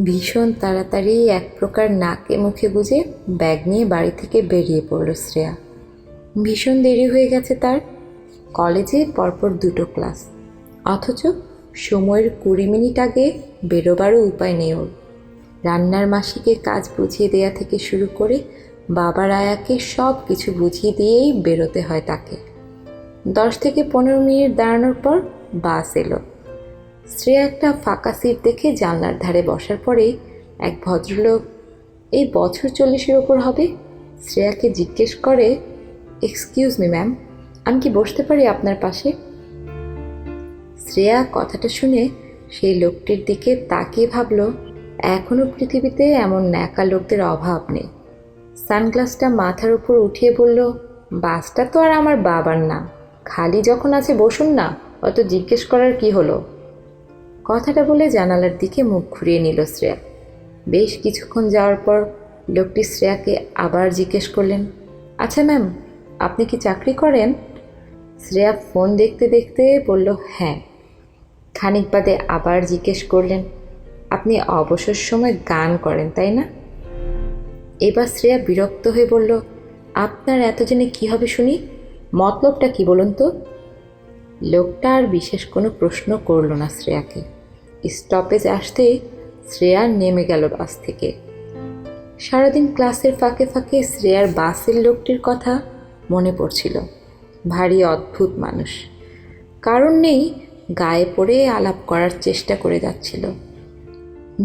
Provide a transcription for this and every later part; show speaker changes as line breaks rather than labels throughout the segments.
ভীষণ তাড়াতাড়ি এক প্রকার নাকে মুখে গুজে ব্যাগ নিয়ে বাড়ি থেকে বেরিয়ে পড়ল শ্রেয়া। ভীষণ দেরি হয়ে গেছে তার। কলেজে পরপর 2টো ক্লাস, অথচ সময়ের 20 মিনিট আগে বেরোবারও উপায় নেই ওর। রান্নার মাসিকে কাজ বুঝিয়ে দেয়া থেকে শুরু করে বাবার আয়াকে সব কিছু বুঝিয়ে দিয়েই বেরোতে হয় তাকে। 10 থেকে 15 মিনিট দাঁড়ানোর পর বাস এলো। শ্রেয়া একটা ফাঁকা সিট দেখে জানলার ধারে বসার পরেই এক ভদ্রলোক, এই বছর 40-এর ওপর হবে, শ্রেয়াকে জিজ্ঞেস করে, এক্সকিউজ মি ম্যাম, আমি কি বসতে পারি আপনার পাশে? শ্রেয়া কথাটা শুনে সেই লোকটির দিকে তাকিয়ে ভাবল, এখনও পৃথিবীতে এমন ন্যাকা লোকদের অভাব নেই। সানগ্লাসটা মাথার উপর উঠিয়ে বলল, বাসটা তো আর আমার বাবার না, খালি যখন আছে বসুন না, অত জিজ্ঞেস করার কি হলো? কথাটা বলে জানালার দিকে মুখ ঘুরিয়ে নিল শ্রেয়া। বেশ কিছুক্ষণ যাওয়ার পর লোকটি শ্রেয়াকে আবার জিজ্ঞেস করলেন, আচ্ছা ম্যাম, আপনি কি চাকরি করেন? শ্রেয়া ফোন দেখতে দেখতে বলল, হ্যাঁ। খানিক বাদে আবার জিজ্ঞেস করলেন, আপনি অবসর সময় গান করেন তাই না? এবার শ্রেয়া বিরক্ত হয়ে বলল, আপনার এত জেনে কী হবে শুনি, মতলবটা কি বলুন তো? লোকটা আর বিশেষ কোনো প্রশ্ন করল না শ্রেয়াকে। স্টপেজ আসতেই শ্রেয়া নেমে গেল বাস থেকে। সারাদিন ক্লাসের ফাঁকে ফাঁকে শ্রেয়ার বাসের লোকটির কথা মনে পড়ছিল। ভারী অদ্ভুত মানুষ, কারণ নেই গায়ে পড়ে আলাপ করার চেষ্টা করে যাচ্ছিল।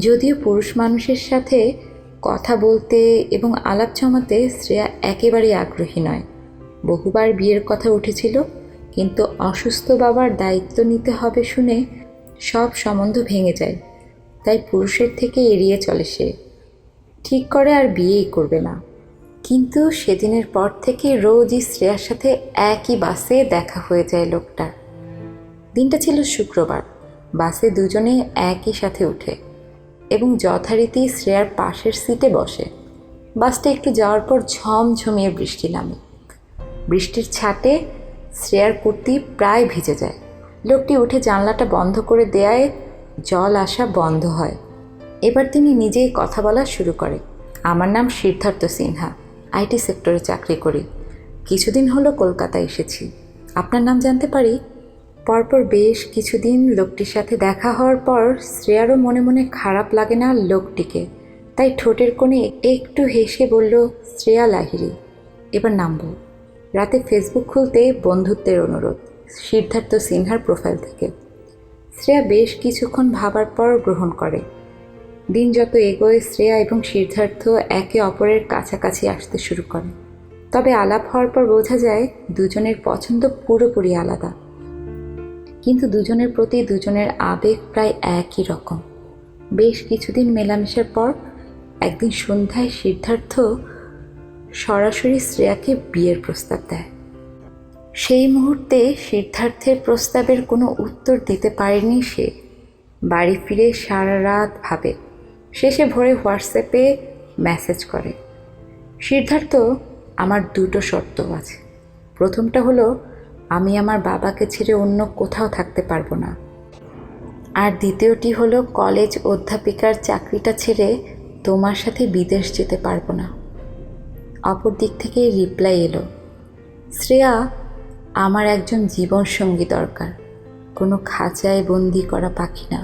যদিও পুরুষ মানুষের সাথে কথা বলতে এবং আলাপ জমাতে শ্রেয়া একেবারেই আগ্রহী নয়। বহুবার বিয়ের কথা উঠেছিল, কিন্তু অসুস্থ বাবার দায়িত্ব নিতে হবে শুনে সব সম্বন্ধ ভেঙে যায়। তাই পুরুষের থেকে এড়িয়ে চলে সে। ঠিক করে আর বিয়েই করবে না। কিন্তু সেদিনের পর থেকে রোজই শ্রেয়ার সাথে একই বাসে দেখা হয়ে যায় লোকটার। দিনটা ছিল শুক্রবার। বাসে দুজনে একই সাথে উঠে এবং যথারীতি শ্রেয়ার পাশের সিটে বসে। বাসটা একটু যাওয়ার পর ঝমঝমিয়ে বৃষ্টি নামে। বৃষ্টির ছাটে শ্রেয়ার কুর্তি প্রায় ভিজে যায়। লোকটি উঠে জানলাটা বন্ধ করে দেয়ায় জল আসা বন্ধ হয়। এবার তিনি নিজেই কথা বলা শুরু করে, আমার নাম সিদ্ধার্থ সিনহা, আইটি সেক্টরে চাকরি করি, কিছুদিন হলো কলকাতা এসেছি, আপনার নাম জানতে পারি? পরপর বেশ কিছুদিন লোকটির সাথে দেখা হওয়ার পর শ্রেয়ারও মনে মনে খারাপ লাগে না লোকটিকে, তাই ঠোঁটের কোণে একটু হেসে বলল, শ্রেয়া লাহিড়ী। এবার নামব। রাতে ফেসবুক খুলতে বন্ধুত্বের অনুরোধ, সিদ্ধার্থ সিনহার প্রোফাইল থেকে। শ্রেয়া বেশ কিছুক্ষণ ভাবার পর গ্রহণ করে। দিন যত এগোয় শ্রেয়া এবং সিদ্ধার্থ একে অপরের কাছাকাছি আসতে শুরু করে। তবে আলাপ হওয়ার পর বোঝা যায় দুজনের পছন্দ পুরোপুরি আলাদা, কিন্তু দুজনের প্রতি দুজনের আবেগ প্রায় একই রকম। বেশ কিছুদিন মেলামেশার পর একদিন সন্ধ্যায় সিদ্ধার্থ সরাসরি শ্রেয়াকে বিয়ের প্রস্তাব দেয়। সেই মুহূর্তে সিদ্ধার্থের প্রস্তাবের কোনো উত্তর দিতে পারেনি সে। বাড়ি ফিরে সারা রাত ভাবে। শেষে ভোরে হোয়াটসঅ্যাপে মেসেজ করে, সিদ্ধার্থ, আমার 2টো শর্ত আছে। প্রথমটা হলো, আমি আমার বাবাকে ছেড়ে অন্য কোথাও থাকতে পারবো না। আর দ্বিতীয়টি হলো, কলেজ অধ্যাপিকার চাকরিটা ছেড়ে তোমার সাথে বিদেশ যেতে পারবো না। অপর দিক থেকে রিপ্লাই এলো, শ্রেয়া, আমার একজন জীবনসঙ্গী দরকার, কোনো খাঁচায় বন্দি করা পাখি না।